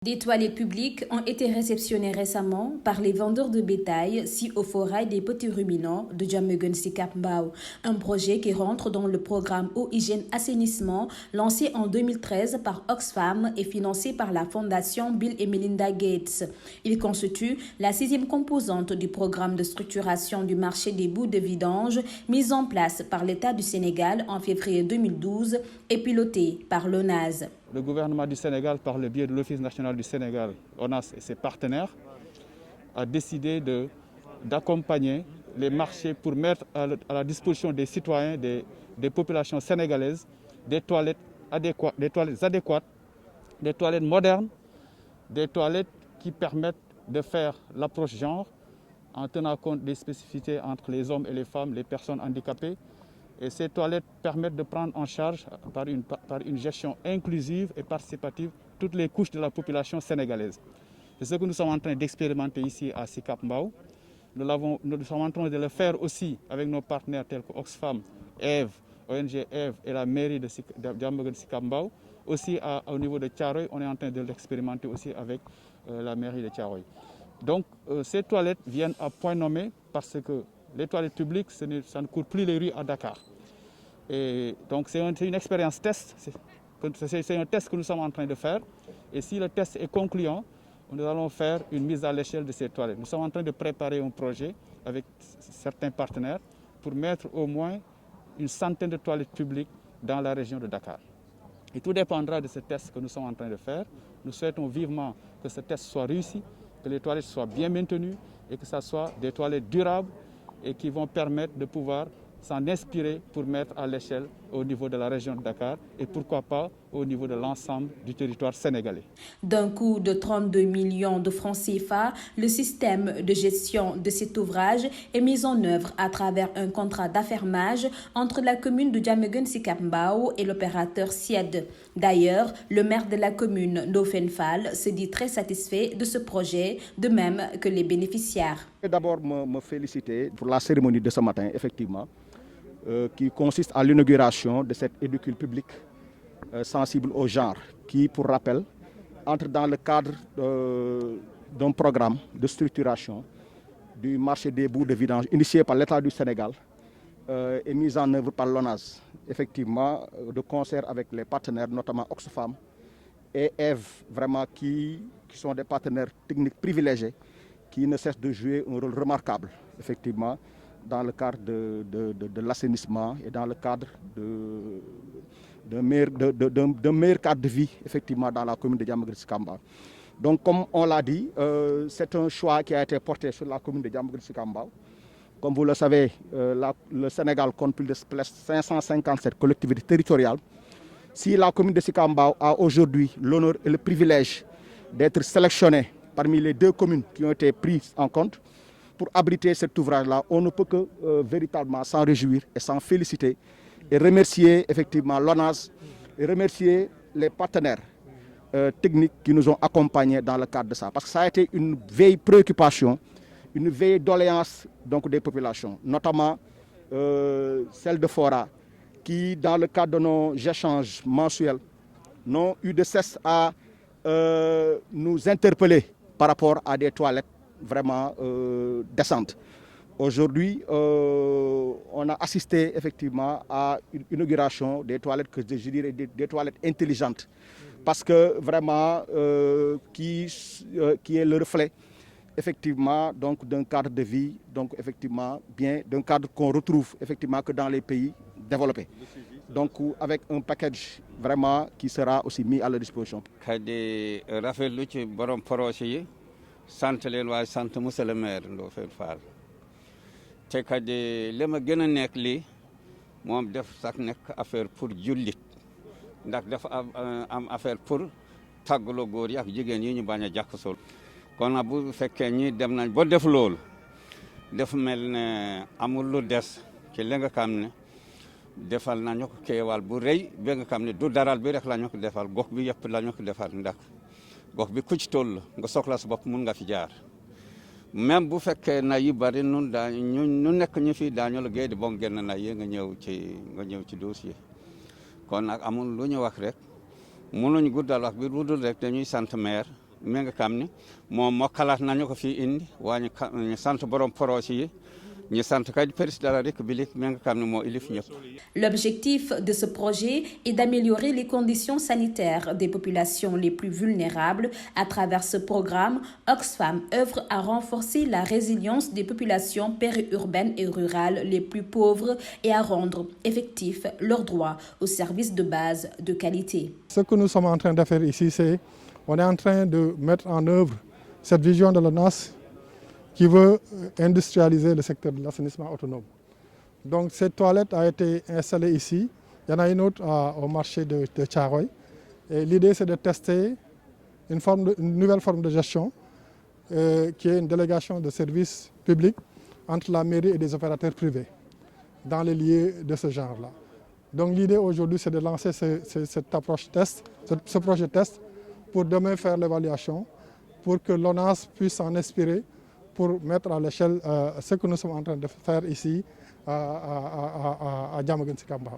Des toilettes publiques ont été réceptionnées récemment par les vendeurs de bétail si au forail des petits ruminants de Diamaguène Sicap Mbao, un projet qui rentre dans le programme Eau Hygiène Assainissement lancé en 2013 par Oxfam et financé par la fondation Bill et Melinda Gates. Il constitue la 6e composante du programme de structuration du marché des boues de vidange mis en place par l'État du Sénégal en février 2012 et piloté par l'ONAS. Le gouvernement du Sénégal, par le biais de l'Office national du Sénégal, ONAS et ses partenaires, a décidé d'accompagner les marchés pour mettre à la disposition des citoyens, des populations sénégalaises, des toilettes adéquates, des toilettes modernes, des toilettes qui permettent de faire l'approche genre en tenant compte des spécificités entre les hommes et les femmes, les personnes handicapées. Et ces toilettes permettent de prendre en charge par une gestion inclusive et participative toutes les couches de la population sénégalaise. C'est ce que nous sommes en train d'expérimenter ici à Sicap Mbao. Nous sommes en train de le faire aussi avec nos partenaires tels que Oxfam, EVE, ONG EVE et la mairie de Diamaguène Sicap Mbao. Aussi au niveau de Thiaroye, on est en train de l'expérimenter aussi avec la mairie de Thiaroye. Donc ces toilettes viennent à point nommé parce que les toilettes publiques, ça ne court plus les rues à Dakar. Et donc c'est une expérience test, c'est un test que nous sommes en train de faire. Et si le test est concluant, nous allons faire une mise à l'échelle de ces toilettes. Nous sommes en train de préparer un projet avec certains partenaires pour mettre au moins une centaine de toilettes publiques dans la région de Dakar. Et tout dépendra de ce test que nous sommes en train de faire. Nous souhaitons vivement que ce test soit réussi, que les toilettes soient bien maintenues et que ce soit des toilettes durables et qui vont permettre de pouvoir s'en inspirer pour mettre à l'échelle au niveau de la région de Dakar et pourquoi pas au niveau de l'ensemble du territoire sénégalais. D'un coût de 32 millions de francs CFA, le système de gestion de cet ouvrage est mis en œuvre à travers un contrat d'affermage entre la commune de Diamaguène Sicap Mbao et l'opérateur SIED. D'ailleurs, le maire de la commune, Ndofène Fall, se dit très satisfait de ce projet, de même que les bénéficiaires. D'abord, me féliciter pour la cérémonie de ce matin, effectivement, qui consiste à l'inauguration de cet édicule public sensible au genre, qui, pour rappel, entre dans le cadre d'un programme de structuration du marché des boues de vidange initié par l'État du Sénégal et mis en œuvre par l'ONAS, effectivement, de concert avec les partenaires, notamment Oxfam et EVE, vraiment qui sont des partenaires techniques privilégiés, qui ne cessent de jouer un rôle remarquable, effectivement, dans le cadre de l'assainissement et dans le cadre d'un meilleur cadre de vie, effectivement, dans la commune de Diamaguène Sicap Mbao. Donc, comme on l'a dit, c'est un choix qui a été porté sur la commune de Diamaguène Sicap Mbao. Comme vous le savez, le Sénégal compte plus de 557 collectivités territoriales. Si la commune de Sicap Mbao a aujourd'hui l'honneur et le privilège d'être sélectionnée parmi les 2 communes qui ont été prises en compte pour abriter cet ouvrage-là, on ne peut que véritablement s'en réjouir et s'en féliciter et remercier effectivement l'ONAS et remercier les partenaires techniques qui nous ont accompagnés dans le cadre de ça. Parce que ça a été une vieille préoccupation, une vieille doléance donc, des populations, notamment celle de Fora, qui dans le cadre de nos échanges mensuels n'ont eu de cesse à nous interpeller par rapport à des toilettes vraiment décentes. Aujourd'hui, on a assisté effectivement à une inauguration des toilettes, que je dirais des toilettes intelligentes, parce que vraiment qui est le reflet effectivement donc d'un cadre de vie, donc effectivement bien d'un cadre qu'on retrouve effectivement que dans les pays développés. Donc avec un package vraiment qui sera aussi mis à leur disposition. sant leen waaye sant monsieur le maire Ndofène Fall te kadi li ma gën a nekk lii moom def sax nekk affaire pour jullit ndax dafa am affaire pour tàggaloo góor yi ak jigéen yi ñu bañ a jaxasoo kon nag bu fekkee ñi dem nañ ba def loolu def mel ne amul lu des ci li nga xam ne defal nañu ko keewal bu rëy bi nga xam ne du daral bi rek la ñu ko defal gox bi yëpp la ñu ko defal ndax gox bi ku ci toll nga soxla sa bopp mun nga fi jaar même bu fekkee na yi bari nun daa ñu nekk ñu fi daañu la géey di bon génn na yi nga ñëw ci dossier kon nag amul lu ñu wax rek mënuñ guddal wax bi lu dul rek dañuy sant maire mi nga xam ne moom moo xalaat nañu ko fii indi waa ñu sant borom projet yi ñu sant kay président de la République mi nga xam ne moo ilif ñëpp. L'objectif de ce projet est d'améliorer les conditions sanitaires des populations les plus vulnérables. À travers ce programme, Oxfam œuvre à renforcer la résilience des populations périurbaines et rurales les plus pauvres et à rendre effectifs leurs droits aux services de base de qualité. Ce que nous sommes en train de faire ici, c'est on est en train de mettre en œuvre cette vision de l'ONAS qui veut industrialiser le secteur de l'assainissement autonome. Donc cette toilette a été installée ici. Il y en a une autre au marché de Thiaroye. Et l'idée, c'est de tester une nouvelle forme de gestion qui est une délégation de services publics entre la mairie et des opérateurs privés dans les lieux de ce genre-là. Donc l'idée aujourd'hui, c'est de lancer cette approche test, ce projet test pour demain faire l'évaluation, pour que l'ONAS puisse s'en inspirer pour mettre à l'échelle ce que nous sommes en train de faire ici à Diamaguène Sicap Mbao.